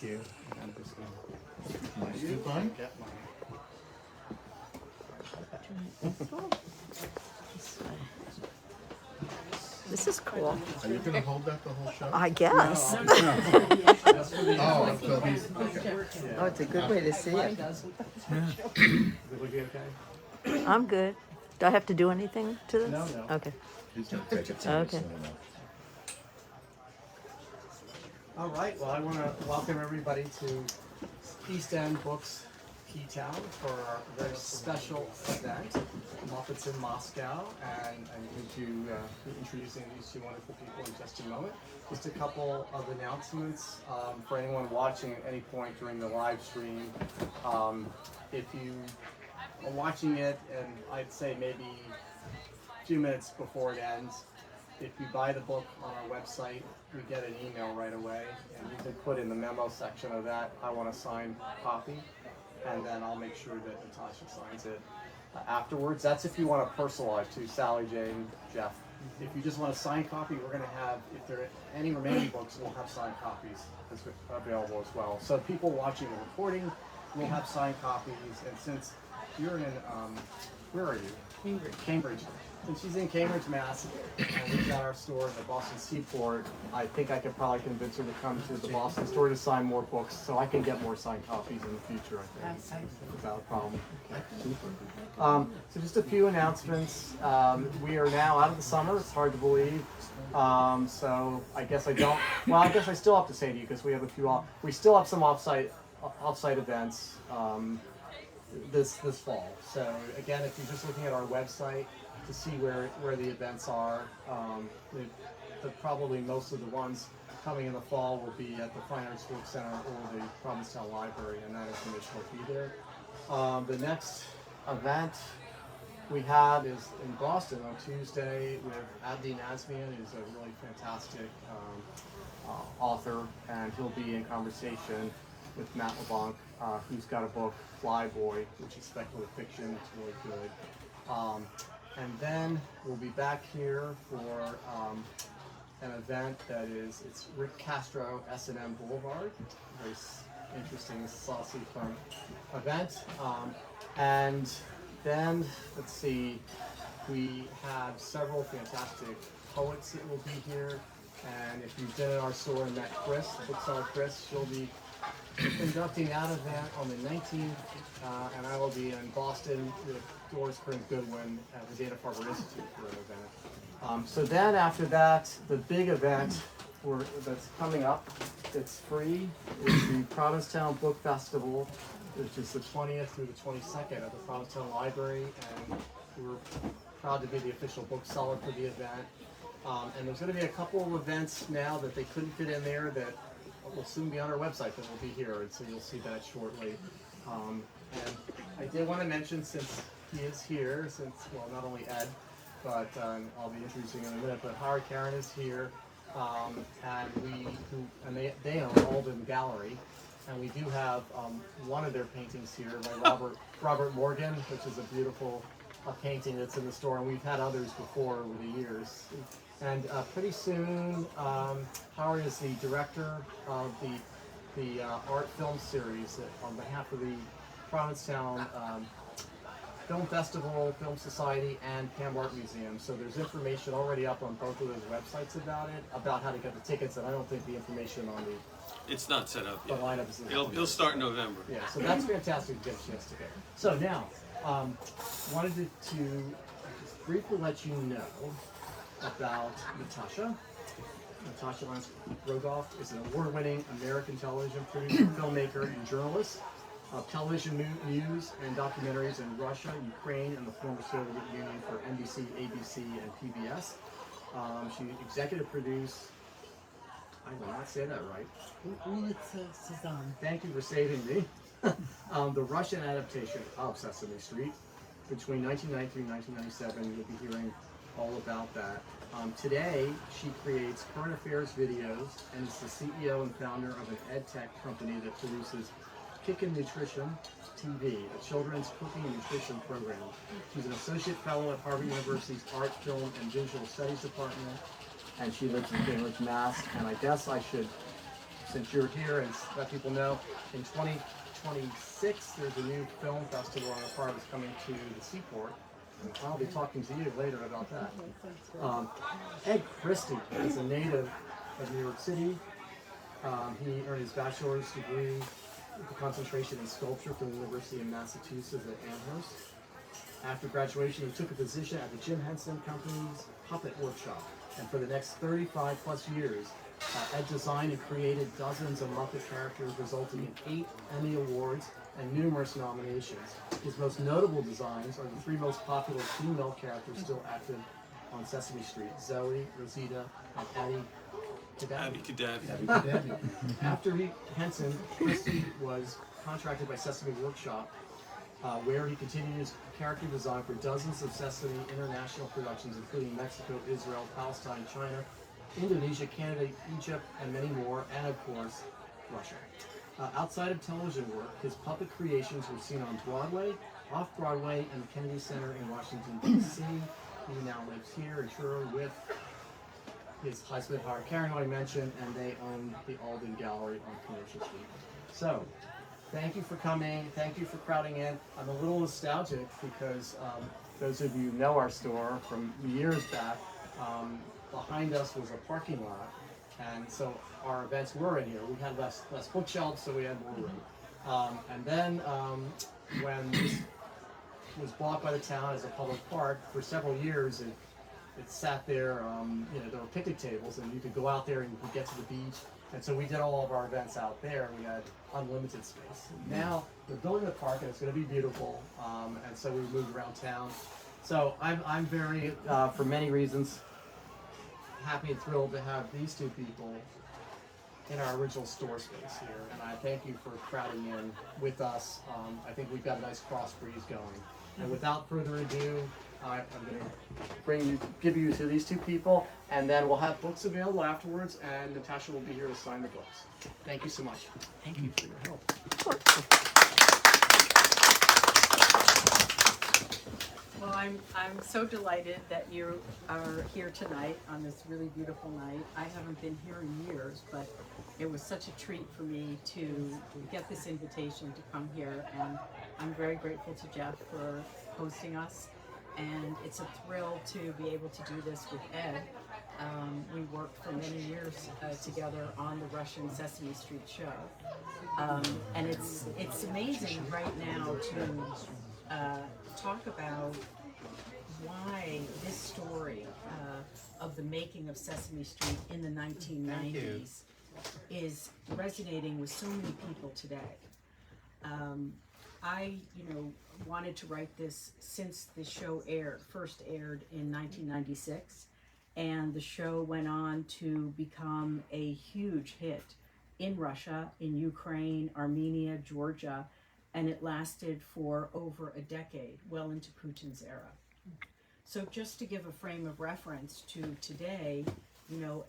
you. I'm just gonna Nice to find. get mine. This is cool. Are you gonna hold that the whole show? I guess. Oh, so he's, okay. Oh, it's a good way to see it. Is it looking okay? I'm good. Do I have to do anything to this? No, no. Okay. He's gonna take it. Okay. All right, well, I want to welcome everybody to East End Books Key Town for our very special event, Muppets in Moscow, and I'm going to be introducing these two wonderful people in just a moment. Just a couple of announcements for anyone watching at any point during the live stream. If you are watching it, and I'd say maybe a few minutes before it ends, if you buy the book on our website, we get an email right away, and you can put in the memo section of that, I want a signed copy, and then I'll make sure that Natasha signs it afterwards. That's if you want to personalize to Sally, Jane, Jeff. If you just want a signed copy, we're going to have, if there are any remaining books, we'll have signed copies available as well. So people watching the recording will have signed copies, and since you're in, where are you? Cambridge. Since she's in Cambridge, Mass, and we've got our store in the Boston Seaport, I think I could probably convince her to come to the Boston store to sign more books, so I can get more signed copies in the future, I think, without a problem. So just a few announcements. We are now out of the summer. It's hard to believe. So I guess I don't. Well, I guess I still have to say to you because we have a few. We still have some offsite events this fall. So again, if you're just looking at our website to see where the events are, probably most of the ones coming in the fall will be at the Fine Arts Work Center or the Provincetown Library, and that information will be there. The next event we have is in Boston on Tuesday with Abdi Nazmian, who's a really fantastic author, and he'll be in conversation with Matt LeBlanc, who's got a book, Flyboy, which is speculative fiction. It's really good. And then we'll be back here for an event that it's Rick Castro S&M Boulevard. Very interesting, saucy, fun event. And then, let's see, we have several fantastic poets that will be here. And if you've been in our store and met Chris, bookseller Chris, she'll be conducting that event on the 19th, and I will be in Boston with Doris Kearns Goodwin at the Dana-Farber Institute for an event. So then after that, the big event that's coming up, it's free, is the Provincetown Book Festival, which is the 20th through the 22nd at the Provincetown Library, and we're proud to be the official bookseller for the event. And there's going to be a couple of events now that they couldn't fit in there that will soon be on our website that will be here, and so you'll see that shortly. And I did want to mention, since he is here, well, not only Ed, but I'll be introducing him in a minute, but Howard Karen is here, and they own Alden Gallery, and we do have one of their paintings here by Robert Morgan, which is a beautiful painting that's in the store, and we've had others before over the years. And pretty soon, Howard is the director of the art film series on behalf of the Provincetown Film Festival, Film Society, and Pam Art Museum. So there's information already up on both of those websites about it, about how to get the tickets, and I don't think the information on it's not set up the yet. lineup is. It'll start in November. Yeah, so that's fantastic to get a chance to go. So now, wanted to just briefly let you know about Natasha. Natasha Rogoff is an award-winning American television producer, filmmaker, and journalist of television news and documentaries in Russia, Ukraine, and the former Soviet Union for NBC, ABC, and PBS. She executive produced, I will not say that right. Thank you for saving me. The Russian adaptation of Sesame Street between 1993 and 1997. You'll be hearing all about that. Today, she creates current affairs videos and is the CEO and founder of an ed tech company that produces Kickin' Nutrition TV, a children's cooking and nutrition program. She's an associate fellow at Harvard University's Art, Film, and Visual Studies Department, and she lives in Cambridge, Mass. And I guess I should since you're here and let people know, in 2026, there's a new film festival on the part that's coming to the Seaport. I'll be talking to you later about that. Ed Christie is a native of New York City. He earned his bachelor's degree with a concentration in sculpture from the University of Massachusetts at Amherst. After graduation, he took a position at the Jim Henson Company's Puppet Workshop. And for the next 35 plus years, Ed designed and created dozens of Muppet characters, resulting in 8 Emmy Awards and numerous nominations. His most notable designs are the 3 most popular female characters still active on Sesame Street: Zoe, Rosita, and Abby Kadabi. After Henson, Christie was contracted by Sesame Workshop, where he continued his character design for dozens of Sesame international productions, including Mexico, Israel, Palestine, China, Indonesia, Canada, Egypt, and many more, and of course, Russia. Outside of television work, his puppet creations were seen on Broadway, off-Broadway, and the Kennedy Center in Washington, D.C. He now lives here in Truro with his husband, Howard Karen, who I mentioned, and they own the Alden Gallery on Commercial Street. So, thank you for coming. Thank you for crowding in. I'm a little nostalgic because those of you who know our store from years back, behind us was a parking lot, and so our events were in here. We had less bookshelves, so we had more room. And then when this was bought by the town as a public park, for several years it sat there. There were picnic tables, and you could go out there and you could get to the beach. And so we did all of our events out there. We had unlimited space. Now we're building the park, and it's going to be beautiful. And so we moved around town. So I'm very, for many reasons, happy and thrilled to have these 2 people in our original store space here. And I thank you for crowding in with us. I think we've got a nice cross breeze going. And without further ado, I'm going to give you to these 2 people, and then we'll have books available afterwards, and Natasha will be here to sign the books. Thank you so much. Thank you for your help. Well, I'm so delighted that you are here tonight on this really beautiful night. I haven't been here in years, but it was such a treat for me to get this invitation to come here, and I'm very grateful to Jeff for hosting us. And it's a thrill to be able to do this with Ed. We worked for many years together on the Russian Sesame Street show. And it's amazing right now to talk about why this story of the making of Sesame Street in the 1990s is resonating with so many people today. I wanted to write this since the show first aired in 1996, and the show went on to become a huge hit in Russia, in Ukraine, Armenia, Georgia, and it lasted for over a decade, well into Putin's era. So just to give a frame of reference to today,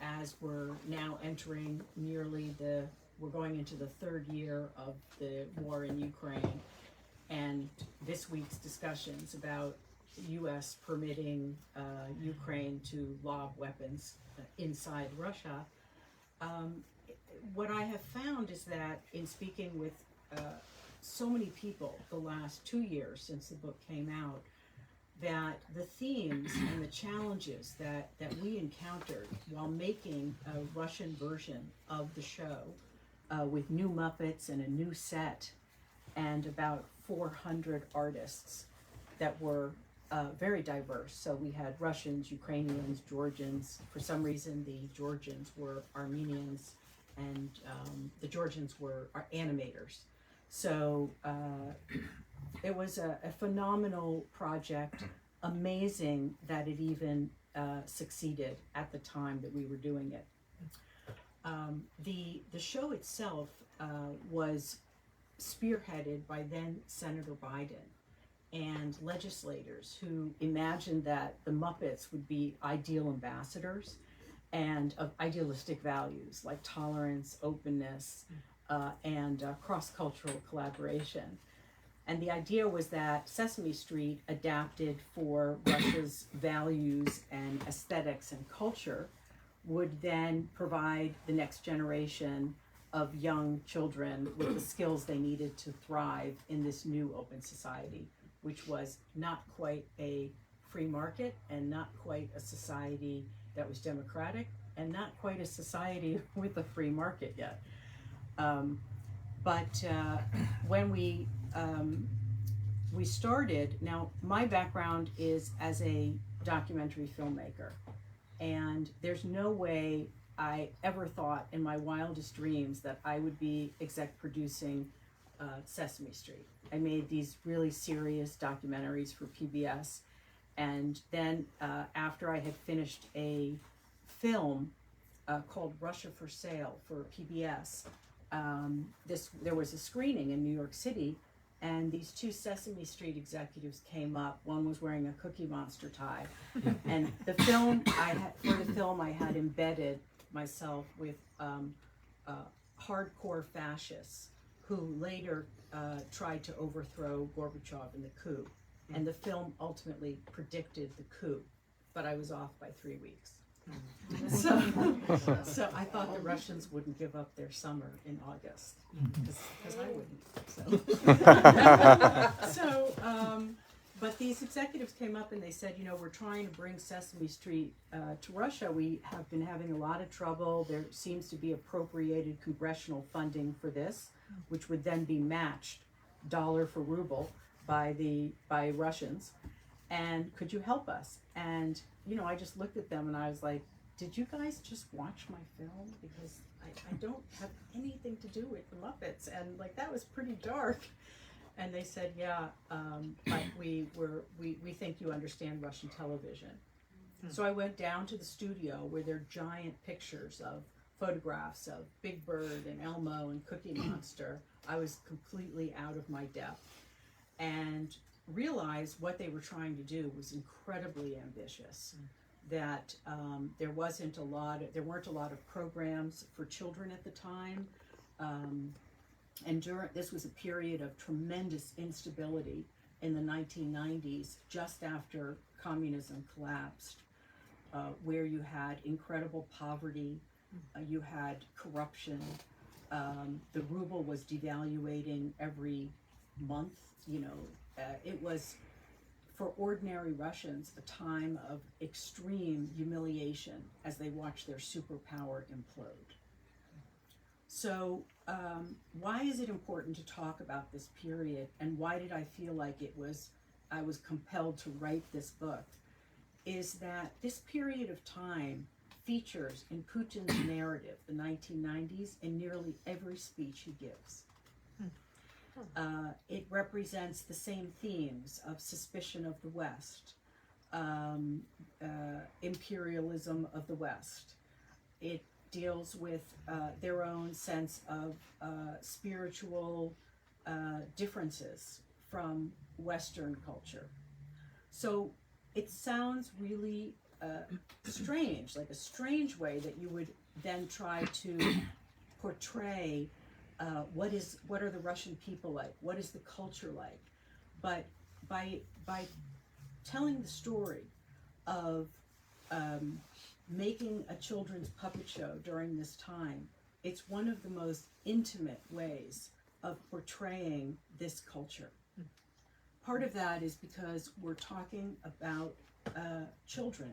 as we're now entering we're going into the 3rd year of the war in Ukraine, and this week's discussions about U.S. permitting Ukraine to lob weapons inside Russia, what I have found is that in speaking with so many people the last 2 years since the book came out, that the themes and the challenges that we encountered while making a Russian version of the show with new Muppets and a new set and about 400 artists that were very diverse. So we had Russians, Ukrainians, Georgians. For some reason, the Georgians were Armenians, and the Georgians were animators. So it was a phenomenal project. Amazing that it even succeeded at the time that we were doing it. The show itself was spearheaded by then Senator Biden and legislators who imagined that the Muppets would be ideal ambassadors and of idealistic values like tolerance, openness, and cross-cultural collaboration. And the idea was that Sesame Street, adapted for Russia's values and aesthetics and culture, would then provide the next generation of young children with the skills they needed to thrive in this new open society, which was not quite a free market and not quite a society that was democratic and not quite a society with a free market yet. But when we started, now my background is as a documentary filmmaker, and there's no way I ever thought in my wildest dreams that I would be exec producing Sesame Street. I made these really serious documentaries for PBS, and then after I had finished a film called Russia for Sale for PBS, there was a screening in New York City, and these two Sesame Street executives came up. One was wearing a Cookie Monster tie, and for the film I had embedded myself with hardcore fascists who later tried to overthrow Gorbachev in the coup, and the film ultimately predicted the coup, but I was off by 3 weeks. So I thought the Russians wouldn't give up their summer in August, because I wouldn't. But these executives came up and they said, we're trying to bring Sesame Street to Russia. We have been having a lot of trouble. There seems to be appropriated congressional funding for this, which would then be matched dollar for ruble by Russians. And could you help us? And I just looked at them and I was like, did you guys just watch my film? Because I don't have anything to do with the Muppets, and that was pretty dark. And they said, yeah, but we think you understand Russian television. So I went down to the studio where there are giant pictures of photographs of Big Bird and Elmo and Cookie Monster. I was completely out of my depth, and realized what they were trying to do was incredibly ambitious. That there weren't a lot of programs for children at the time, and this was a period of tremendous instability in the 1990s, just after communism collapsed, where you had incredible poverty, you had corruption, the ruble was devaluating every month. It was, for ordinary Russians, a time of extreme humiliation as they watched their superpower implode. So why is it important to talk about this period, and why did I feel like I was compelled to write this book? Is that this period of time features in Putin's narrative, the 1990s, in nearly every speech he gives. It represents the same themes of suspicion of the West, imperialism of the West. It deals with their own sense of spiritual differences from Western culture. So it sounds really strange, like a strange way that you would then try to portray what are the Russian people like? What is the culture like? But by telling the story of making a children's puppet show during this time, it's one of the most intimate ways of portraying this culture. Part of that is because we're talking about children,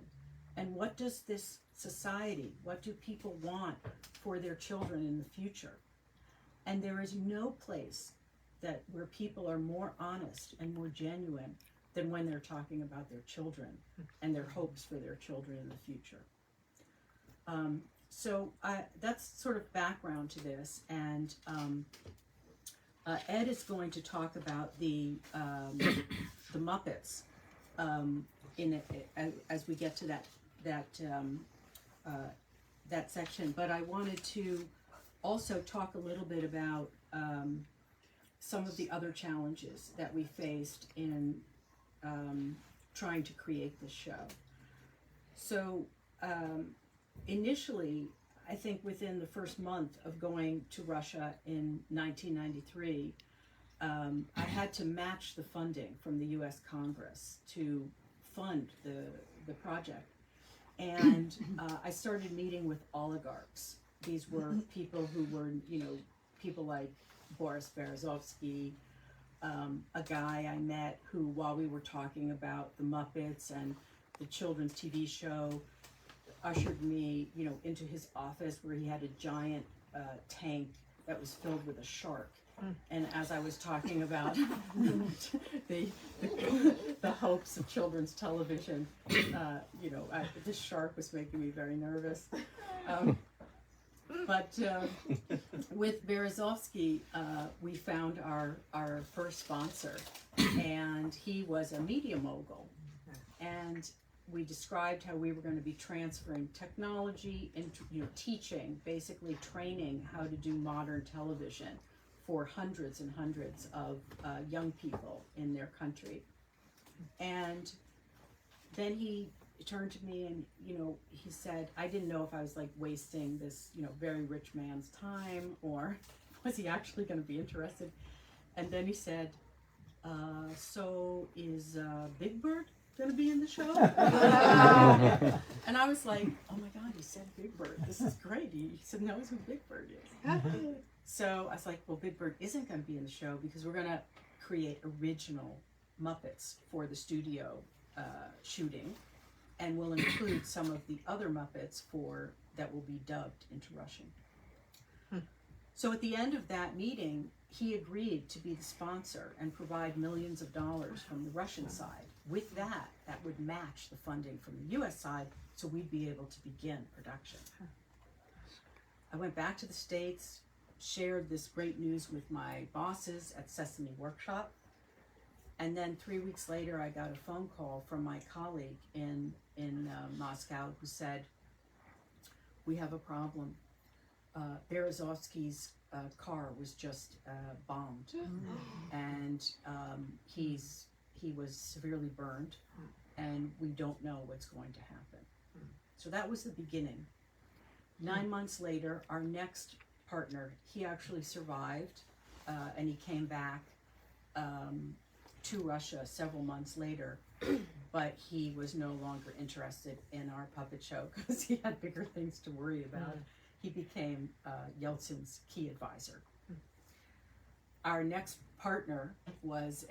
and what does this society, what do people want for their children in the future? And there is no place where people are more honest and more genuine than when they're talking about their children and their hopes for their children in the future. So that's sort of background to this, and Ed is going to talk about the Muppets as we get to that section. But I wanted to also talk a little bit about some of the other challenges that we faced in trying to create this show. So initially, I think within the first month of going to Russia in 1993, I had to match the funding from the U.S. Congress to fund the project. And I started meeting with oligarchs these were people who were, people like Boris Berezovsky, a guy I met who, while we were talking about the Muppets and the children's TV show, ushered me, into his office where he had a giant tank that was filled with a shark. And as I was talking about the hopes of children's television, this shark was making me very nervous. But with Berezovsky, we found our first sponsor, and he was a media mogul. And we described how we were going to be transferring technology into, teaching, basically training how to do modern television for hundreds and hundreds of young people in their country. And then he turned to me and, he said, I didn't know if I was like wasting this, very rich man's time, or was he actually going to be interested? And then he said, so is Big Bird going to be in the show? And I was like, oh my God, he said Big Bird. This is great. He said, knows who Big Bird is. So I was like, well, Big Bird isn't going to be in the show because we're going to create original Muppets for the studio shooting, and we'll include some of the other Muppets that will be dubbed into Russian. So at the end of that meeting, he agreed to be the sponsor and provide millions of dollars from the Russian side. With that would match the funding from the US side, so we'd be able to begin production. I went back to the States, shared this great news with my bosses at Sesame Workshop, and then 3 weeks later I got a phone call from my colleague in Moscow who said, we have a problem. Berezovsky's car was just bombed, and he was severely burned, and we don't know what's going to happen. So that was the beginning. 9 months later, our next partner, he actually survived, and he came back to Russia several months later, but he was no longer interested in our puppet show because he had bigger things to worry about. He became Yeltsin's key advisor. Our next partner was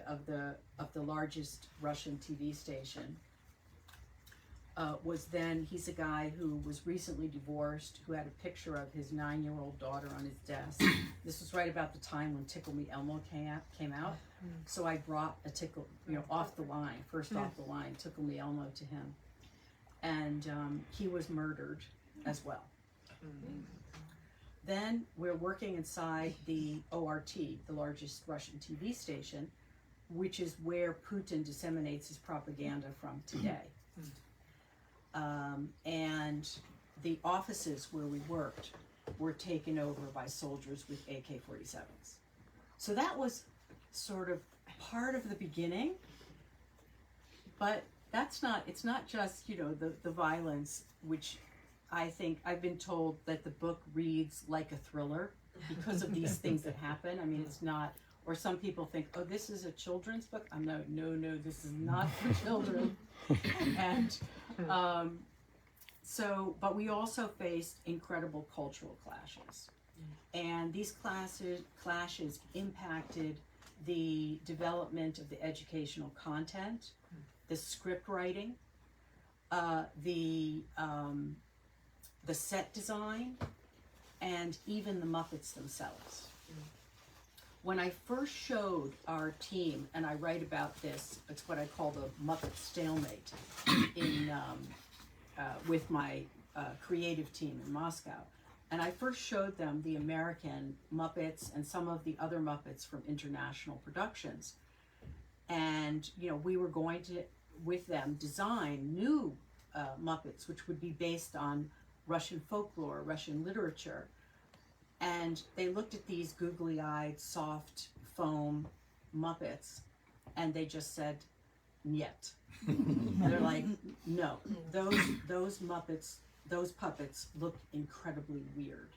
of the largest Russian TV station. He's a guy who was recently divorced, who had a picture of his 9-year-old daughter on his desk. This was right about the time when Tickle Me Elmo came out. So I brought a Tickle, off the line, Tickle Me Elmo to him. And he was murdered as well. Then we're working inside the ORT, the largest Russian TV station, which is where Putin disseminates his propaganda from today. And the offices where we worked were taken over by soldiers with AK-47s. So that was sort of part of the beginning, but it's not just, the violence, which I think I've been told that the book reads like a thriller because of these things that happen. I mean, it's not, or some people think, oh, this is a children's book. I'm no, this is not for children. And but we also faced incredible cultural clashes. And these clashes impacted the development of the educational content, the script writing, the set design, and even the Muppets themselves. When I first showed our team, and I write about this, it's what I call the Muppet stalemate with my creative team in Moscow. And I first showed them the American Muppets and some of the other Muppets from international productions. And, we were going to, with them, design new Muppets, which would be based on Russian folklore, Russian literature. And they looked at these googly-eyed, soft foam Muppets, and they just said, "Niet." They're like, "No, those Muppets, those puppets look incredibly weird,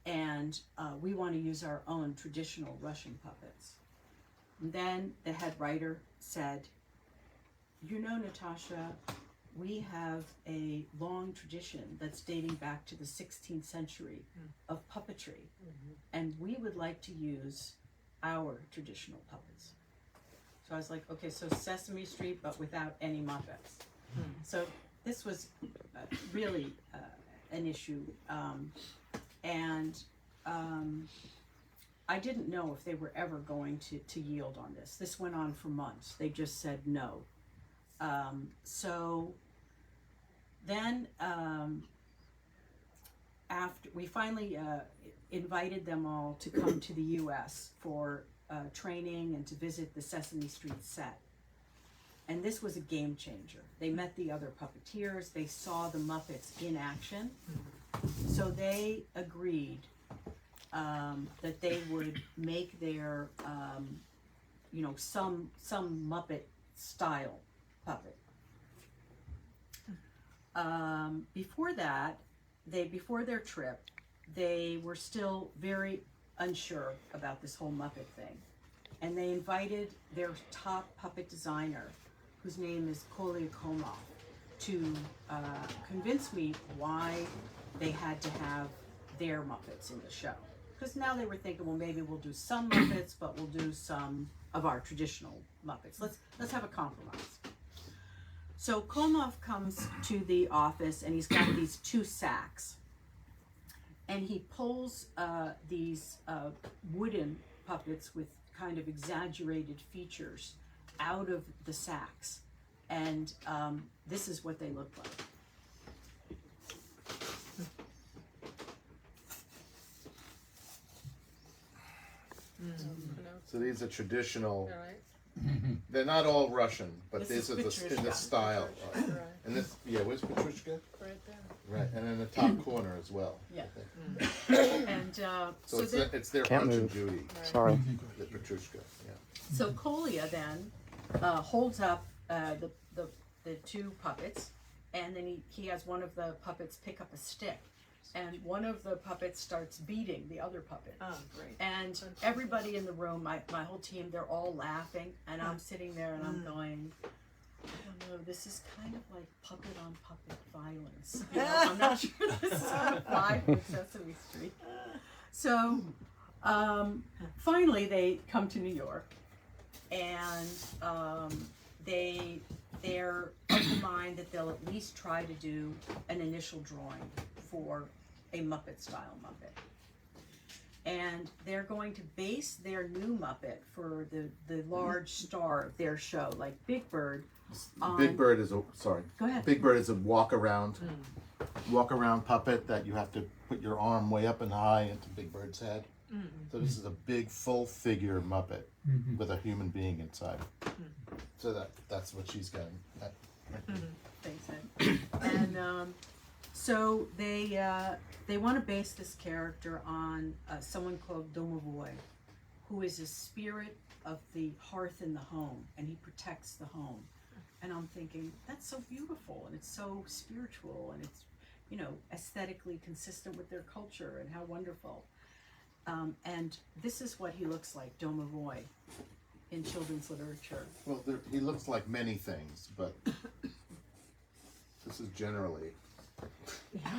and we want to use our own traditional Russian puppets." And then the head writer said, "Natasha, we have a long tradition that's dating back to the 16th century of puppetry, and we would like to use our traditional puppets. So I was like, okay, so Sesame Street, but without any Muppets. So this was really an issue, and I didn't know if they were ever going to yield on this. This went on for months. They just said no. So then after we finally invited them all to come to the U.S. for training and to visit the Sesame Street set. And this was a game changer. They met the other puppeteers, they saw the Muppets in action. So they agreed that they would make their, some Muppet style puppet. Before that, before their trip, they were still very unsure about this whole Muppet thing. And they invited their top puppet designer, whose name is Kolya Komov, to convince me why they had to have their Muppets in the show. Because now they were thinking, well, maybe we'll do some Muppets, but we'll do some of our traditional Muppets. Let's have a compromise. So Komov comes to the office, and he's got these 2 sacks. And he pulls these wooden puppets with kind of exaggerated features out of the sacks. And this is what they look like. So these are traditional. They're not all Russian, but This these is are in the Petrushka. style. And this, where's Petrushka? Right there. Right, and in the top corner as well. Yeah. I think. And So it's their Can't Punch and move. Judy, Sorry. the Petrushka. Yeah. so Kolya then holds up the 2 puppets, and then he has one of the puppets pick up a stick, and one of the puppets starts beating the other puppet. Oh, great. And everybody in the room, my whole team, they're all laughing, and I'm sitting there and I'm going, I don't know, this is kind of like puppet on puppet violence. You know, I'm not sure this is going to fly with Sesame Street. So finally they come to New York, and they're of the mind that they'll at least try to do an initial drawing for a Muppet style Muppet. And they're going to base their new Muppet for the large star of their show, like Big Bird. Big Bird is a Go ahead. Big Bird is a walk around puppet that you have to put your arm way up and high into Big Bird's head. So this is a big full figure Muppet with a human being inside. So that's what she's getting. Thanks, Ed. And so they want to base this character on someone called Domovoy, who is a spirit of the hearth in the home, and he protects the home. And I'm thinking, that's so beautiful, and it's so spiritual, and it's, aesthetically consistent with their culture, and how wonderful. And this is what he looks like, Domovoy, in children's literature. Well, he looks like many things, but this is generally.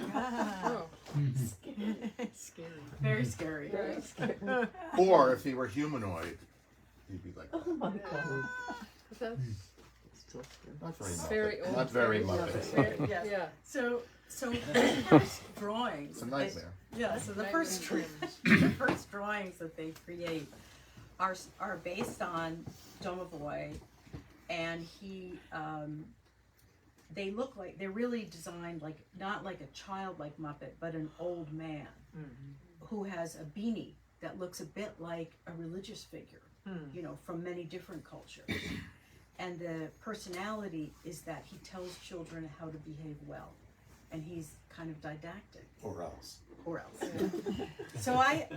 Oh. Scary. Very scary. Very scary. Or if he were humanoid, he'd be like. Oh my God. That's Not very Muppet. very old. Not very very Muppet. Muppet. Yeah. Yeah. So the first drawings. It's a nightmare. So the Nightmare first dreams. the first drawings that they create are based on Domovoy, and they look like they're really designed like not like a childlike Muppet, but an old man who has a beanie that looks a bit like a religious figure, from many different cultures. And the personality is that he tells children how to behave well, and he's kind of didactic. Or else. So I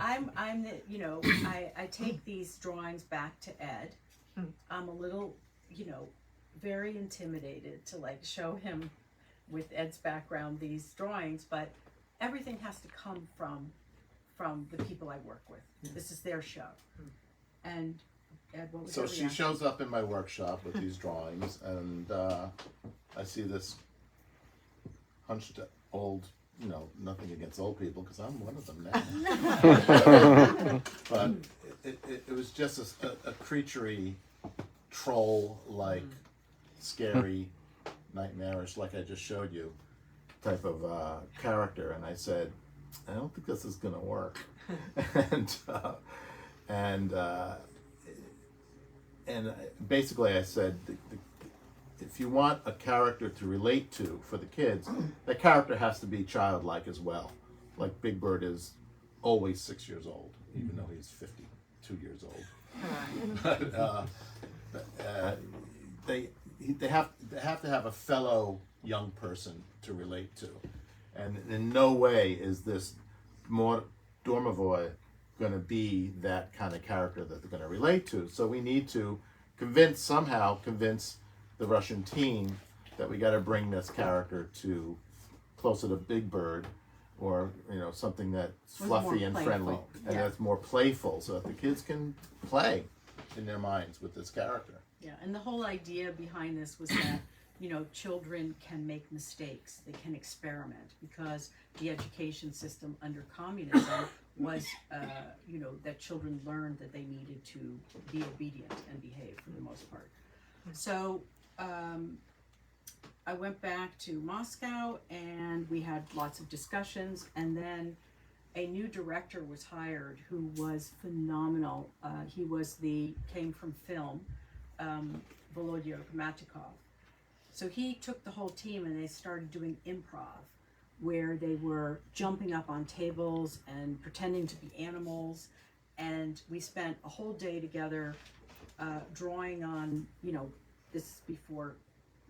take these drawings back to Ed. I'm a little, very intimidated to show him with Ed's background these drawings, but everything has to come from the people I work with. This is their show. And Ed, what was So your she reaction? shows up in my workshop with these drawings, and I see this hunched old, nothing against old people, because I'm one of them now. But it was just a creaturey, troll-like, scary, nightmarish, like I just showed you, type of character. And I said, I don't think this is going to work. and basically I said, if you want a character to relate to for the kids, that character has to be childlike as well. Like Big Bird is always 6 years old, even though he's 52 years old. But they have to have a fellow young person to relate to, and in no way is this more Dormavoy going to be that kind of character that they're going to relate to. So we need to somehow convince the Russian team that we got to bring this character to closer to Big Bird, or something that's fluffy and friendly, and that's more playful, so that the kids can play in their minds with this character. Yeah, and the whole idea behind this was that children can make mistakes, they can experiment, because the education system under communism was that children learned that they needed to be obedient and behave for the most part. So I went back to Moscow and we had lots of discussions, and then a new director was hired who was phenomenal. He came from film, Volodya Matikov. So he took the whole team and they started doing improv, where they were jumping up on tables and pretending to be animals. And we spent a whole day together drawing on, this is before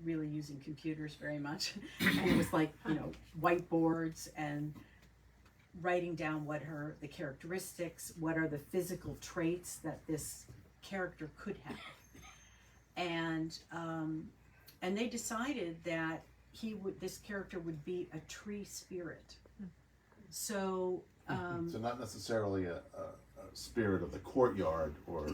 really using computers very much. And it was like, whiteboards and writing down what are the characteristics, what are the physical traits that this character could have. And they decided that this character would be a tree spirit. So so not necessarily a spirit of the courtyard or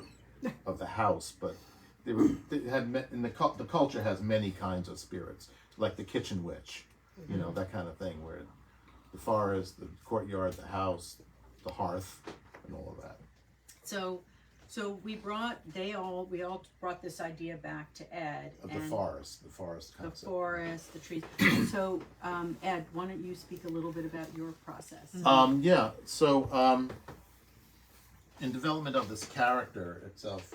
of the house, but the culture has many kinds of spirits, like the kitchen witch, that kind of thing, where the forest, the courtyard, the house, the hearth, and all of that. So we all brought this idea back to Ed. Of the forest concept. The forest, the trees. So Ed, why don't you speak a little bit about your process? So in development of this character itself,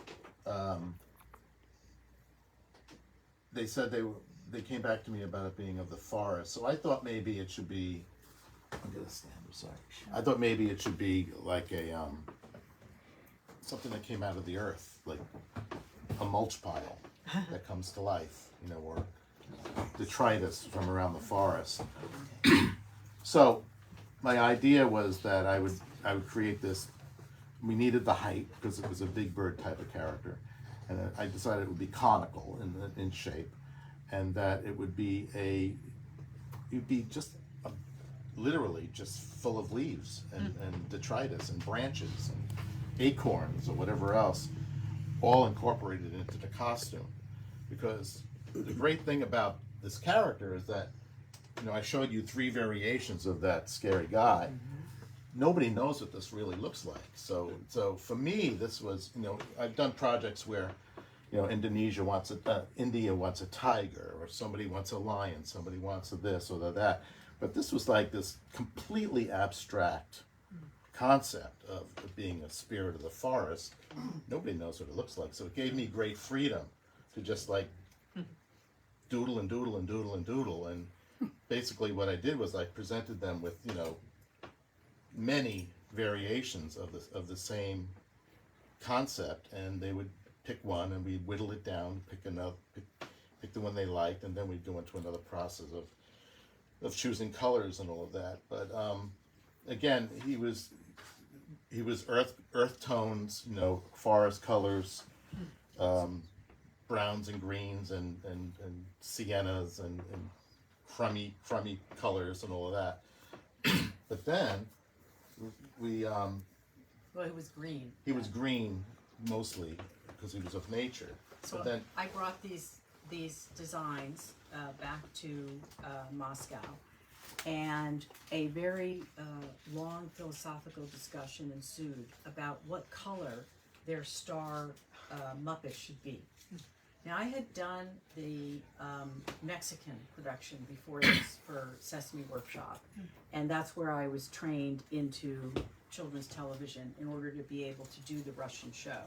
they said they came back to me about it being of the forest. So I thought maybe it should be, I'm gonna stand, I'm sorry. I thought maybe it should be like a something that came out of the earth, like a mulch pile that comes to life, or detritus from around the forest. So my idea was that I would create this. We needed the height because it was a Big Bird type of character, and I decided it would be conical in shape, and that it would be just literally just full of leaves and detritus and branches and acorns or whatever else, all incorporated into the costume. Because the great thing about this character is that, I showed you 3 variations of that scary guy. Nobody knows what this really looks like. So for me, this was, I've done projects where, India wants a tiger, or somebody wants a lion, somebody wants a this or that. But this was like this completely abstract concept of being a spirit of the forest. Nobody knows what it looks like. So it gave me great freedom to just like doodle and doodle and doodle and doodle. And basically what I did was I presented them with, many variations of the same concept, and they would pick one and we'd whittle it down, pick the one they liked, and then we'd go into another process of choosing colors and all of that. But again, he was earth tones, forest colors, browns and greens and siennas and crummy colors and all of that. But then well, it was green. He was green mostly because he was of nature. So but then I brought these designs back to Moscow, and a very long philosophical discussion ensued about what color their star Muppet should be. Now, I had done the Mexican production before this for Sesame Workshop, and that's where I was trained into children's television in order to be able to do the Russian show.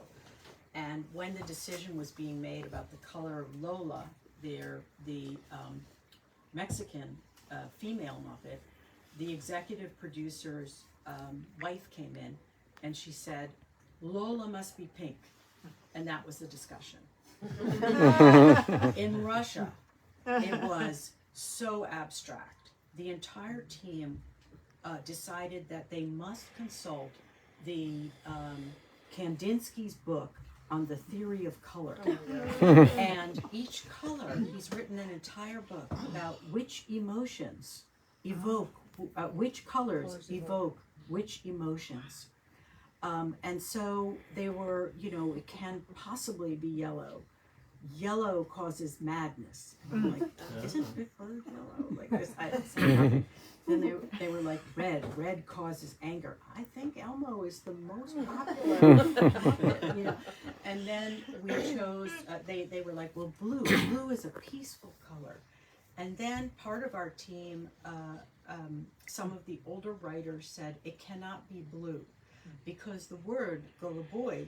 And when the decision was being made about the color of Lola, the Mexican female Muppet, the executive producer's wife came in and she said, Lola must be pink. And that was the discussion. In Russia, it was so abstract. The entire team decided that they must consult the Kandinsky's book on the theory of color. And each color, he's written an entire book about which emotions evoke, which colors evoke which emotions. And so they were, it can possibly be yellow. Yellow causes madness. I'm like, isn't Big Bird yellow? Like this. Then they were like red. Red causes anger. I think Elmo is the most popular. And then we chose. They were like, well, blue. Blue is a peaceful color. And then part of our team, some of the older writers said it cannot be blue, because the word "goluboy"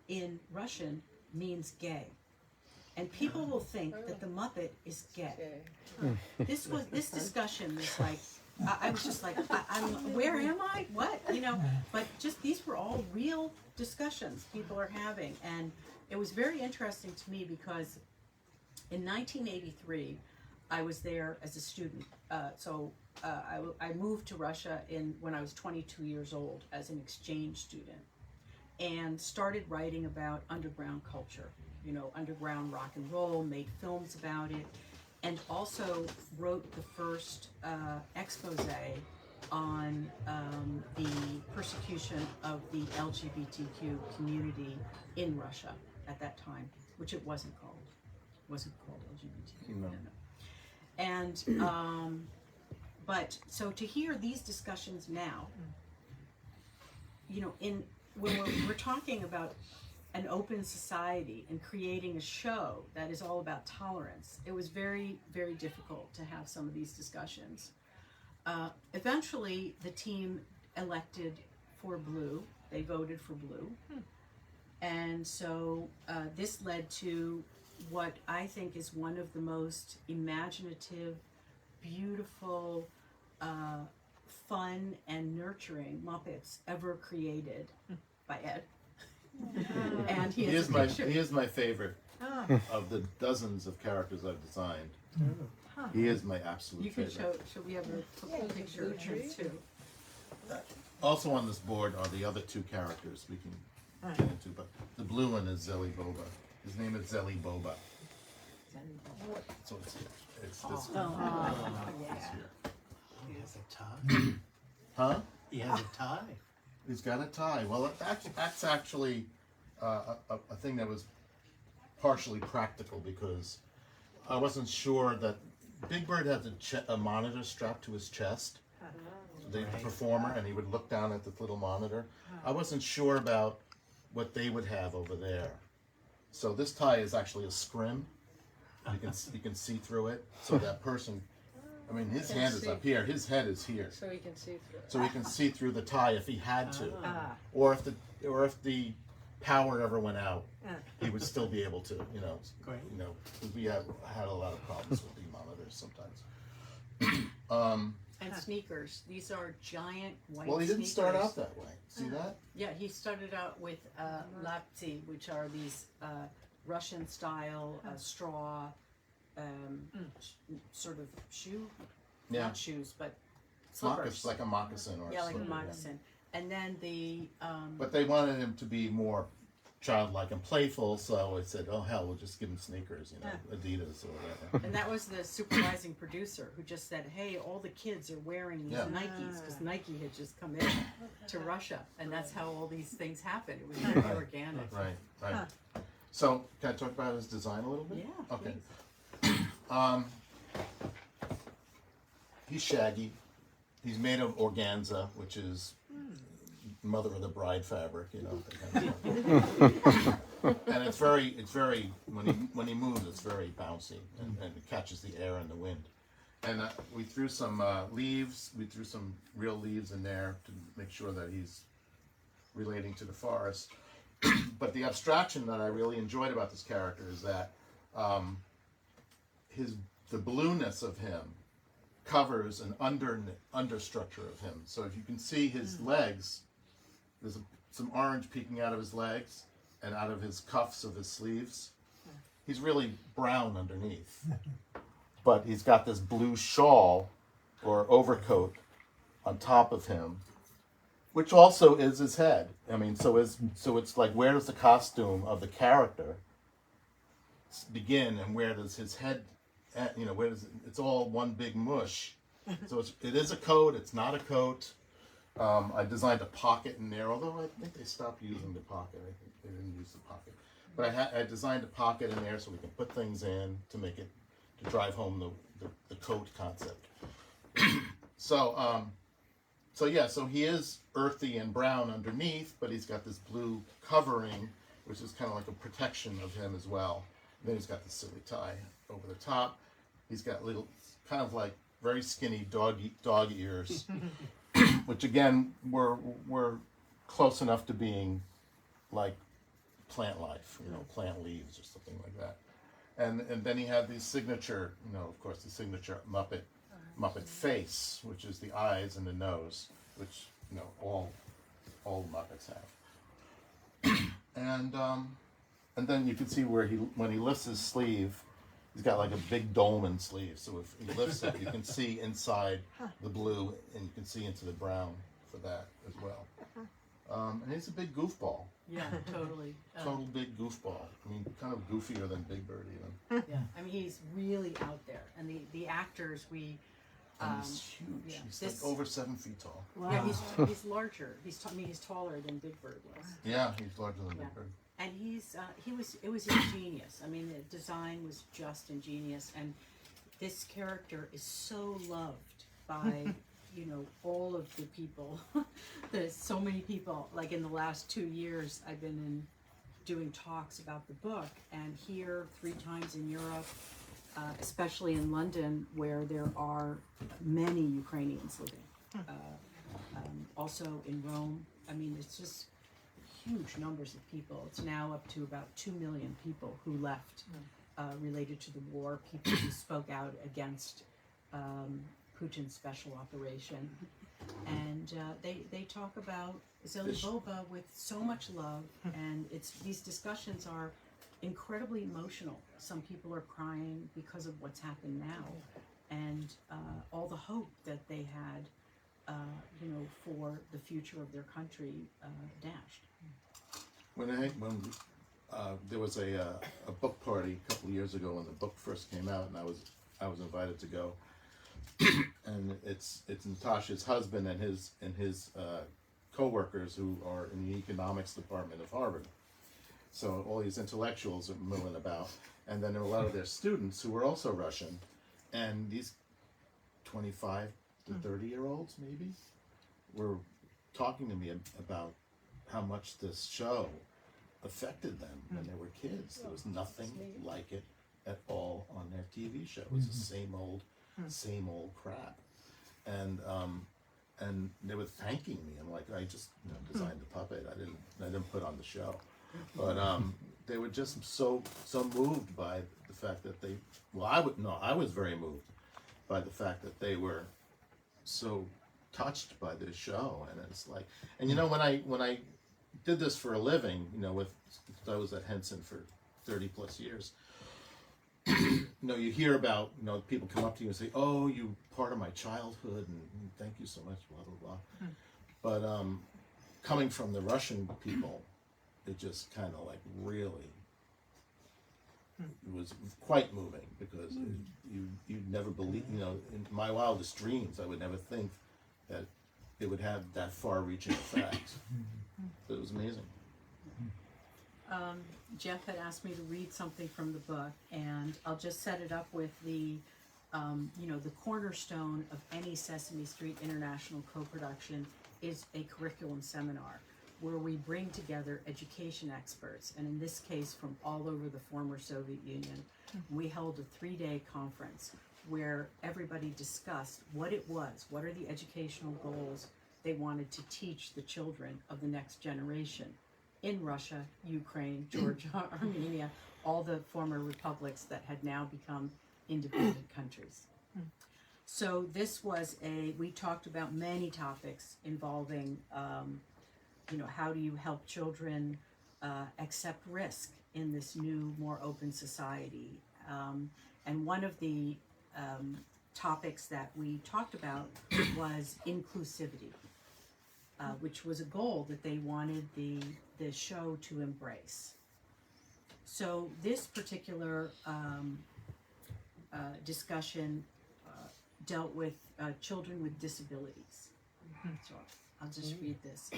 in Russian means gay. And people will think that the Muppet is gay. This discussion was like, I was just like, I'm where am I? What? But just these were all real discussions people are having. And it was very interesting to me because in 1983, I was there as a student. I moved to Russia when I was 22 years old as an exchange student and started writing about underground culture. Underground rock and roll, made films about it, and also wrote the first expose on the persecution of the LGBTQ community in Russia at that time, which it wasn't called. It wasn't called LGBTQ. No. And, but so to hear these discussions now, when we're talking about an open society and creating a show that is all about tolerance, it was very, very difficult to have some of these discussions. Eventually, the team elected for blue. They voted for blue. And so this led to what I think is one of the most imaginative, beautiful, fun, and nurturing Muppets ever created by Ed. And he is my favorite of the dozens of characters I've designed. He is my absolute favorite. You could show we have a picture of him too. Also on this board are the other two characters we can get into, but the blue one is Zeli Boba. His name is Zeli Boba. So it's this one. It's here. He has a tie. Huh? He has a tie. He's got a tie. Well, that's actually a thing that was partially practical because I wasn't sure that Big Bird had a monitor strapped to his chest, the performer, and he would look down at the little monitor. I wasn't sure about what they would have over there. So this tie is actually a scrim. You can see through it. So that person, his hand is up here. His head is here. So he can see through it. So he can see through the tie if he had to, or if the power ever went out, he would still be able to. Great. We had a lot of problems with the monitors sometimes. And sneakers. These are giant white Well, he didn't sneakers. start out that way. See that? Yeah, he started out with lapti, which are these Russian-style straw sort of shoe. Yeah. Not shoes, but slippers. Like a moccasin or Yeah, like a slipper, moccasin. And then the But they wanted him to be more childlike and playful, so it said, "Oh hell, we'll just give him sneakers, Adidas or whatever." and that was the supervising producer who just said, "Hey, all the kids are wearing these Nikes because Nike had just come in to Russia, and that's how all these things happened. It was very organic." Right. So, can I talk about his design a little bit? Yeah. Okay. Please. He's shaggy. he's made of organza, which is mother of the bride fabric, you know. That kind of stuff. And it's very when he moves, it's very bouncy and it catches the air and the wind. And we threw some leaves. We threw some real leaves in there to make sure that he's relating to the forest. But the abstraction that I really enjoyed about this character is that the blueness of him covers an understructure of him. So if you can see his legs, there's some orange peeking out of his legs and out of his cuffs of his sleeves. He's really brown underneath. But he's got this blue shawl or overcoat on top of him, which also is his head. I mean, so it's like, where does the costume of the character begin, and where does his head, you know, where does it's all one big mush. So it is a coat. It's not a coat. I designed a pocket in there, although I think they stopped using the pocket. I think they didn't use the pocket, but I designed a pocket in there so we can put things in to make it, to drive home the coat concept. So he is earthy and brown underneath, but he's got this blue covering, which is kind of like a protection of him as well. And then he's got the silly tie over the top. He's got little, kind of like very skinny dog ears, which again were close enough to being like plant life, you know, plant leaves or something like that. And then he had the signature, you know, of course, the signature Muppet face, which is the eyes and the nose, which, you know, all Muppets have. And then you can see where when he lifts his sleeve, he's got like a big dolman sleeve. So if he lifts it, you can see inside the blue, and you can see into the brown for that as well. And he's a big goofball. Yeah, totally. Total big goofball. I mean, kind of goofier than Big Bird even. Yeah, I mean, he's really out there, and the actors we. And he's huge. Yeah, He's like over 7 feet tall. Wow. Yeah, he's larger. He's taller than Big Bird was. Yeah, he's larger than Yeah. Big Bird. And it was ingenious. I mean, the design was just ingenious, and this character is so loved by, you know, all of the people. There's so many people. Like in the last 2 years, I've been doing talks about the book, and here 3 times in Europe, especially in London, where there are many Ukrainians living. Also in Rome. I mean, it's just huge numbers of people. It's now up to about 2 million people who left related to the war, people who spoke out against Putin's special operation. And they talk about Zelibova with so much love, and these discussions are incredibly emotional. Some people are crying because of what's happened now, and all the hope that they had, you know, for the future of their country dashed. When there was a book party a couple of years ago when the book first came out, and I was invited to go, and it's Natasha's husband and his co-workers who are in the economics department of Harvard. So all these intellectuals are milling about, and then there were a lot of their students who were also Russian, and these 25 to 30-year-olds maybe were talking to me about how much this show affected them when they were kids. There was nothing like it at all on their TV show. It was the same old crap, and they were thanking me. I'm like, I just, you know, designed the puppet. I didn't put on the show, but they were just so moved by the fact that I was very moved by the fact that they were so touched by this show. And it's like, and you know, when I did this for a living, you know, I was at Henson for 30 plus years. You know, you hear about, you know, people come up to you and say, "Oh, you part of my childhood, and thank you so much," blah blah blah. But coming from the Russian people, it just kind of like really, it was quite moving, because you'd never believe, you know, in my wildest dreams, I would never think that it would have that far-reaching effect. It was amazing. Jeff had asked me to read something from the book, and I'll just set it up with the the cornerstone of any Sesame Street International co-production is a curriculum seminar where we bring together education experts, and in this case from all over the former Soviet Union. We held a 3-day conference where everybody discussed what it was, what are the educational goals they wanted to teach the children of the next generation in Russia, Ukraine, Georgia, Armenia, all the former republics that had now become independent countries. So this was we talked about many topics involving, how do you help children accept risk in this new, more open society. And one of the topics that we talked about was inclusivity, which was a goal that they wanted the show to embrace. So this particular discussion dealt with children with disabilities. So I'll just read this.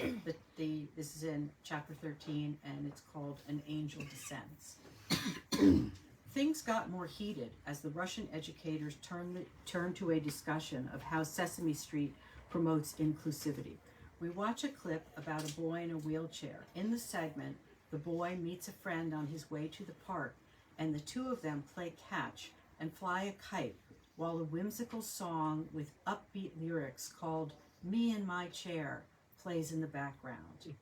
This is in chapter 13, and it's called An Angel Descends. Things got more heated as the Russian educators turned to a discussion of how Sesame Street promotes inclusivity. We watch a clip about a boy in a wheelchair. In the segment, the boy meets a friend on his way to the park, and the two of them play catch and fly a kite while a whimsical song with upbeat lyrics called Me in My Chair plays in the background.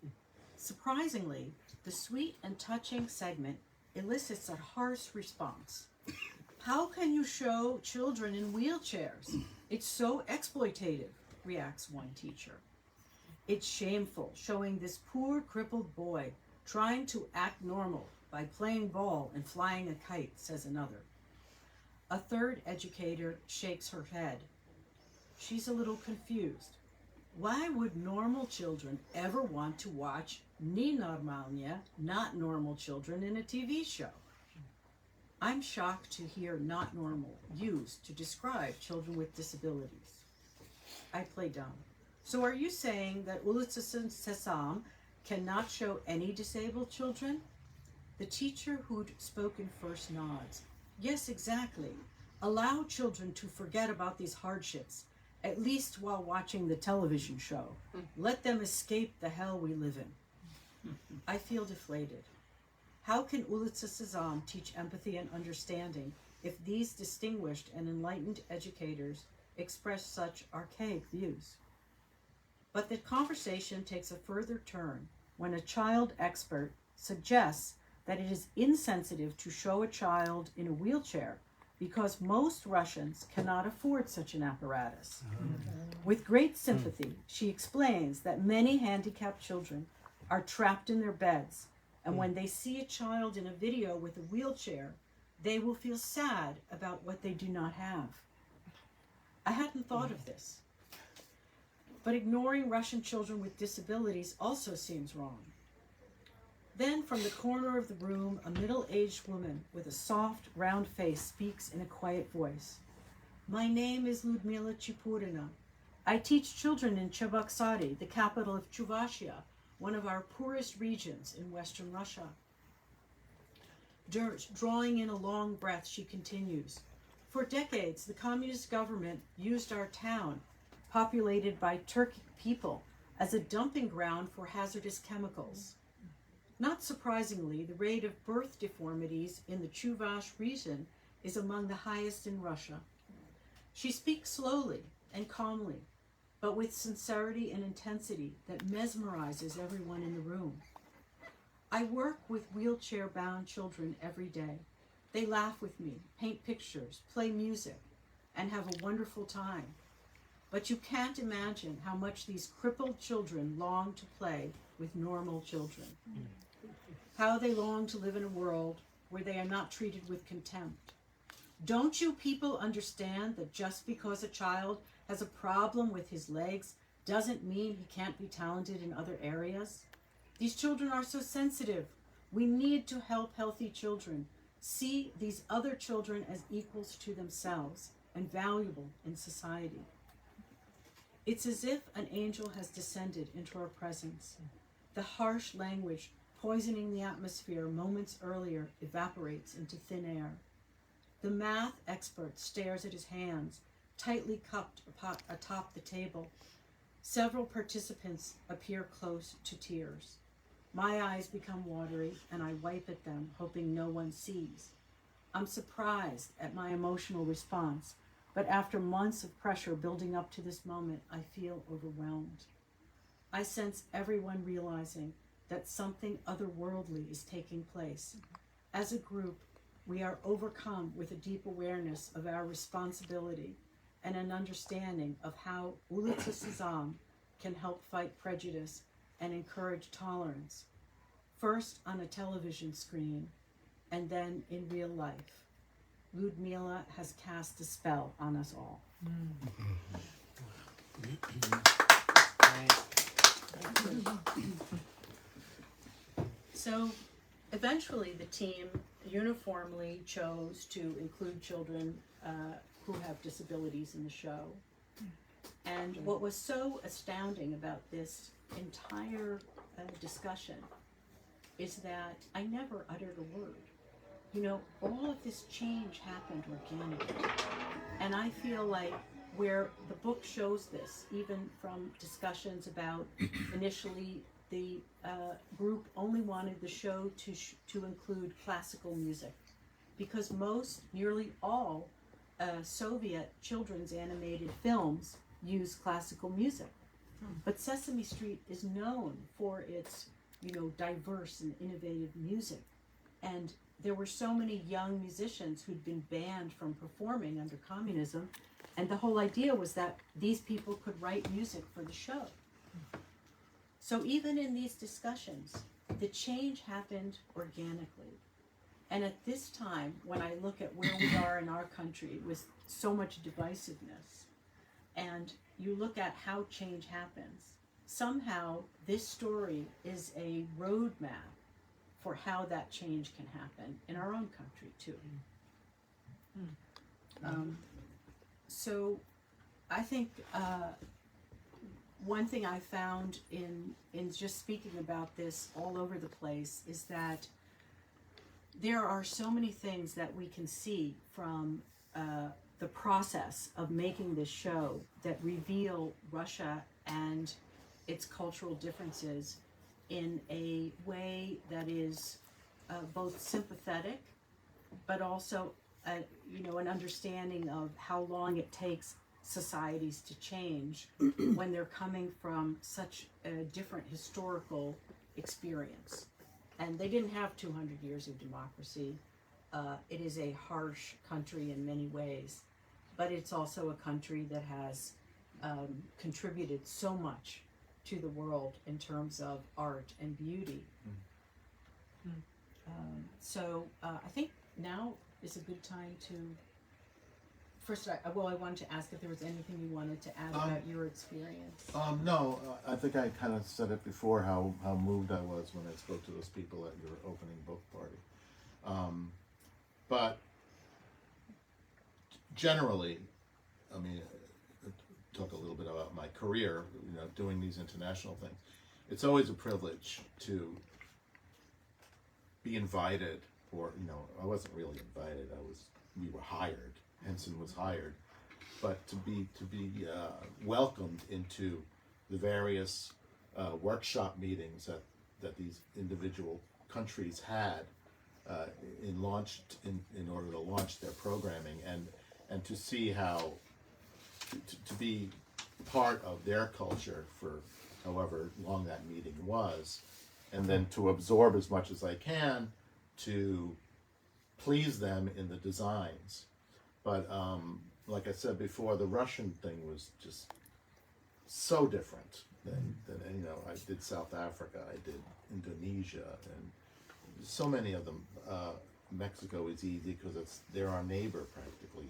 Surprisingly, the sweet and touching segment elicits a harsh response. How can you show children in wheelchairs? It's so exploitative, reacts one teacher. It's shameful showing this poor crippled boy trying to act normal by playing ball and flying a kite, says another. A third educator shakes her head. She's a little confused. Why would normal children ever want to watch nenormalnie, not normal children, in a TV show? I'm shocked to hear not normal used to describe children with disabilities. I play dumb. So are you saying that Ulica Sesame cannot show any disabled children? The teacher who'd spoken first nods. Yes, exactly. Allow children to forget about these hardships, at least while watching the television show. Let them escape the hell we live in. I feel deflated. How can Ulica Sesame teach empathy and understanding if these distinguished and enlightened educators express such archaic views? But the conversation takes a further turn when a child expert suggests that it is insensitive to show a child in a wheelchair because most Russians cannot afford such an apparatus. With great sympathy, she explains that many handicapped children are trapped in their beds, and when they see a child in a video with a wheelchair, they will feel sad about what they do not have. I hadn't thought of this. But ignoring Russian children with disabilities also seems wrong. Then, from the corner of the room, a middle-aged woman with a soft, round face speaks in a quiet voice. My name is Ludmila Chipurina. I teach children in Cheboksary, the capital of Chuvashia, one of our poorest regions in Western Russia. Drawing in a long breath, she continues. For decades, the communist government used our town, populated by Turkic people, as a dumping ground for hazardous chemicals. Not surprisingly, the rate of birth deformities in the Chuvash region is among the highest in Russia. She speaks slowly and calmly, but with sincerity and intensity that mesmerizes everyone in the room. I work with wheelchair-bound children every day. They laugh with me, paint pictures, play music, and have a wonderful time. But you can't imagine how much these crippled children long to play with normal children. How they long to live in a world where they are not treated with contempt. Don't you people understand that just because a child has a problem with his legs doesn't mean he can't be talented in other areas? These children are so sensitive. We need to help healthy children see these other children as equals to themselves and valuable in society. It's as if an angel has descended into our presence. The harsh language poisoning the atmosphere moments earlier evaporates into thin air. The math expert stares at his hands, tightly cupped atop the table. Several participants appear close to tears. My eyes become watery, and I wipe at them, hoping no one sees. I'm surprised at my emotional response, but after months of pressure building up to this moment, I feel overwhelmed. I sense everyone realizing that something otherworldly is taking place. As a group, we are overcome with a deep awareness of our responsibility and an understanding of how Ulitza Sesame can help fight prejudice and encourage tolerance, first on a television screen and then in real life. Ludmila has cast a spell on us all. So eventually the team uniformly chose to include children who have disabilities in the show. And what was so astounding about this entire discussion is that I never uttered a word. You know, all of this change happened organically. And I feel like where the book shows this, even from discussions about initially the group only wanted the show to include classical music, because nearly all Soviet children's animated films use classical music. But Sesame Street is known for its, diverse and innovative music. And there were so many young musicians who'd been banned from performing under communism, and the whole idea was that these people could write music for the show. So even in these discussions, the change happened organically. And at this time, when I look at where we are in our country with so much divisiveness, and you look at how change happens, somehow this story is a roadmap for how that change can happen in our own country too. So I think one thing I found in just speaking about this all over the place is that there are so many things that we can see from the process of making this show that reveal Russia and its cultural differences in a way that is both sympathetic, but also an understanding of how long it takes societies to change when they're coming from such a different historical experience. And they didn't have 200 years of democracy. It is a harsh country in many ways, but it's also a country that has contributed so much to the world in terms of art and beauty. So I think now is a good time to, first I wanted to ask if there was anything you wanted to add about your experience. No, I think I kind of said it before how moved I was when I spoke to those people at your opening book party. But generally, I mean, talk a little bit about my career, doing these international things. It's always a privilege to be invited, or I wasn't really invited. We were hired. Henson was hired, but to be welcomed into the various workshop meetings that these individual countries had in order to launch their programming, and to see how to be part of their culture for however long that meeting was, and then to absorb as much as I can to please them in the designs. But like I said before, the Russian thing was just so different than I did South Africa, I did Indonesia, and so many of them. Mexico is easy because they're our neighbor practically,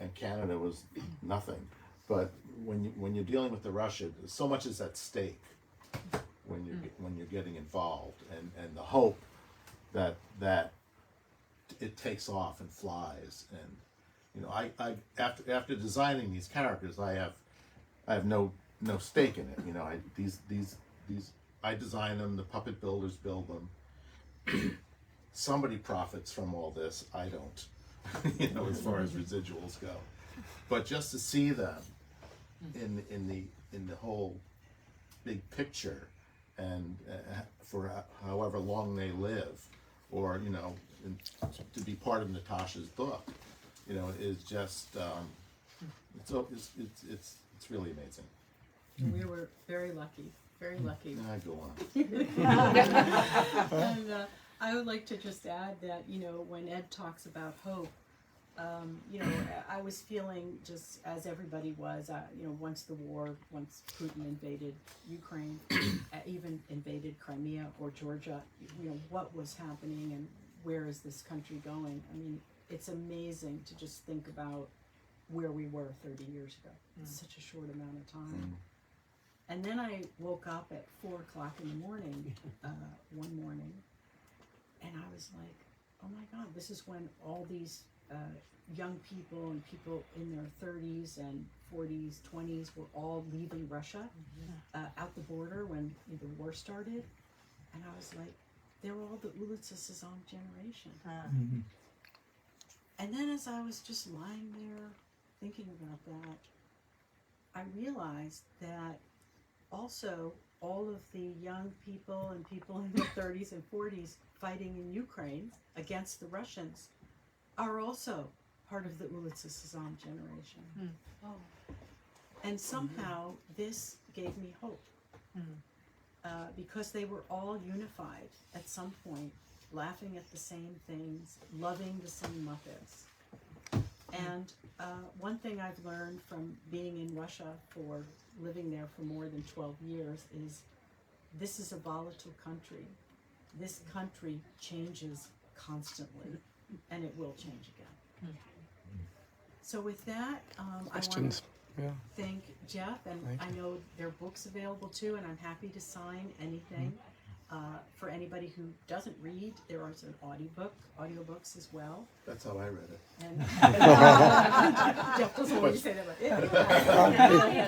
and Canada was nothing. But when you're dealing with the Russia, so much is at stake when you're getting involved, and the hope that it takes off and flies. And I after designing these characters, I have no stake in it. These I design them. The puppet builders build them. Somebody profits from all this. I don't. you know, as far as residuals go. But just to see them in the whole big picture, and for however long they live, or you know, to be part of Natasha's book, you know, is just it's really amazing. We were very lucky, very lucky. I go on. And I would like to just add that, you know, when Ed talks about hope, you know, I was feeling just as everybody was, you know, once Putin invaded Ukraine, even invaded Crimea or Georgia, you know, what was happening and where is this country going? I mean, it's amazing to just think about where we were 30 years ago. It's such a short amount of time. And then I woke up at 4 o'clock in the morning, one morning, and I was like, oh my God, this is when all these young people and people in their 30s and 40s, 20s were all leaving Russia out the border when the war started. And I was like, they were all the Ulitsa Sesame generation. And then as I was just lying there thinking about that, I realized that also all of the young people and people in their 30s and 40s fighting in Ukraine against the Russians are also part of the Ulitsa Sesame generation. And somehow this gave me hope. Because they were all unified at some point, laughing at the same things, loving the same Muppets. And one thing I've learned from being in Russia living there for more than 12 years is this is a volatile country. This country changes constantly, and it will change again. So with that, Questions? I want to thank Jeff, and I know there are books available too, and I'm happy to sign anything. For anybody who doesn't read, there are some audiobooks as well. That's how I read it. And Jeff doesn't want to say that,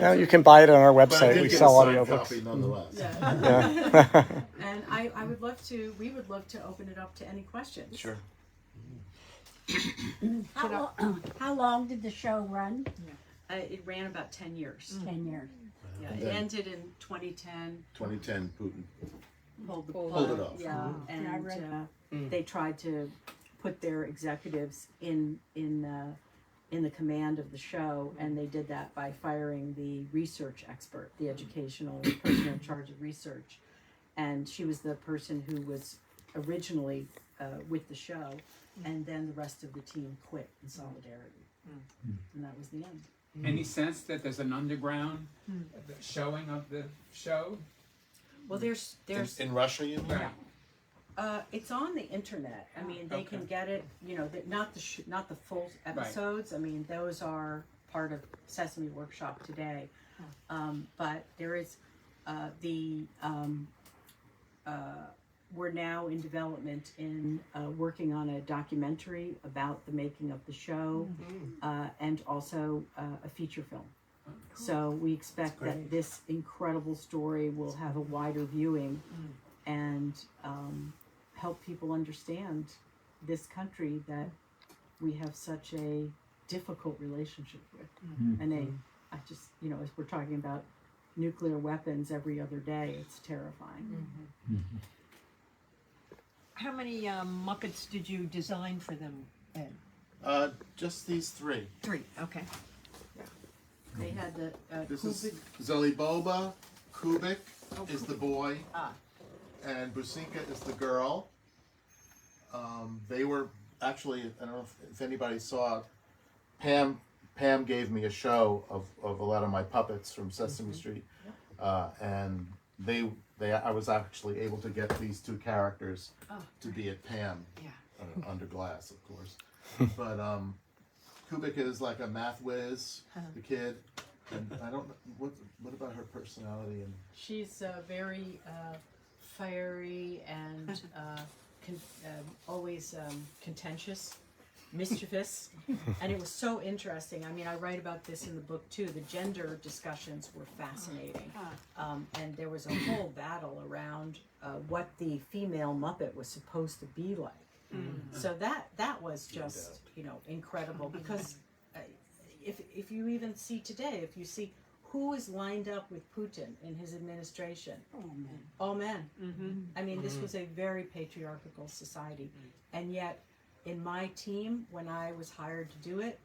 Yeah, you can buy it on our But I website. did We get sell a signed audiobooks. copy nonetheless. Yeah. And I would love to, we would love to open it up to any questions. Sure. How long did the show run? It ran about 10 years. 10 years. Yeah, And it then- ended in 2010. 2010, Putin. Pulled it off. Yeah, Yeah, I and read they tried to put their executives in the command of the show, and they did that by firing the research expert, the educational person in charge of research, and she was the person who was originally with the show, and then the rest of the team quit in solidarity, and that was the end. Any sense that there's an underground showing of the show? Well, there's In Russia, you mean? Right. it's on the internet. I mean, they can Okay. get it. You know, not the full episodes. I mean, those are part of Sesame Workshop today. But there is we're now in development in working on a documentary about the making of the show, and also a feature film. So we expect that this incredible story will have a wider viewing and help people understand this country that we have such a difficult relationship with. And I just, you know, as we're talking about nuclear weapons every other day, it's terrifying. How many Muppets did you design for them, Ed? Just these three. 3, okay. They had the This is Kubik. Zeliboba, Kubik is the boy, and Businka is the girl. They were actually, I don't know if anybody saw it, Pam gave me a show of a lot of my puppets from Sesame Street, and I was actually able to get these two characters to be at Pam, under glass, of course. But Kubik is like a math whiz, the kid, and I don't know what about her personality and. She's very fiery and always contentious, mischievous, and it was so interesting. I mean, I write about this in the book too. The gender discussions were fascinating, and there was a whole battle around what the female Muppet was supposed to be like. So that was just, you know, incredible because if you even see today, if you see who is lined up with Putin in his administration, all men. I mean, this was a very patriarchal society, and yet in my team, when I was hired to do it,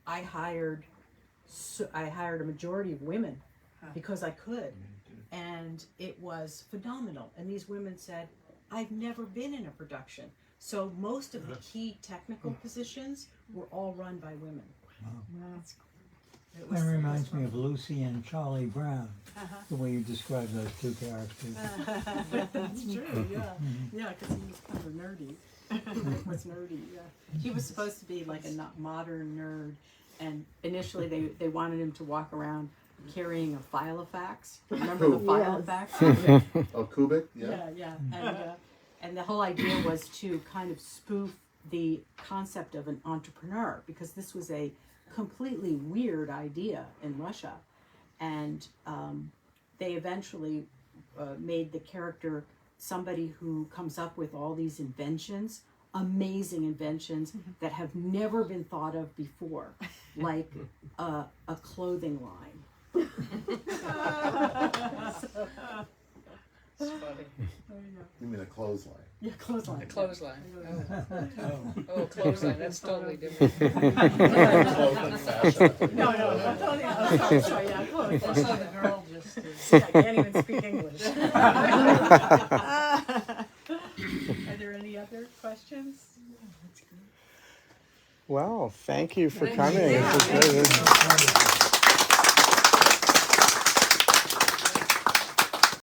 I hired a majority of women because I could, and it was phenomenal. And these women said, "I've never been in a production." So most of the key technical positions were all run by women. That reminds me of Lucy and Charlie Brown, the way you describe those two characters. That's true, yeah. Yeah, because he was kind of nerdy. Rick was nerdy, yeah. He was supposed to be like a modern nerd, and initially they wanted him to walk around carrying a filofax. Remember the filofax? Oh, Kubik? Yeah. Yeah. And the whole idea was to kind of spoof the concept of an entrepreneur, because this was a completely weird idea in Russia. And they eventually made the character somebody who comes up with all these inventions, amazing inventions that have never been thought of before, like a clothing line. It's funny. You mean a clothesline? Yeah, clothesline. A clothesline. Oh, clothesline. That's totally different. Clothing fashion. No, oh, sorry, yeah, clothing. So the girl just See, I can't even speak English. Are there any other questions? Well, thank you for Thank coming. you. This was great.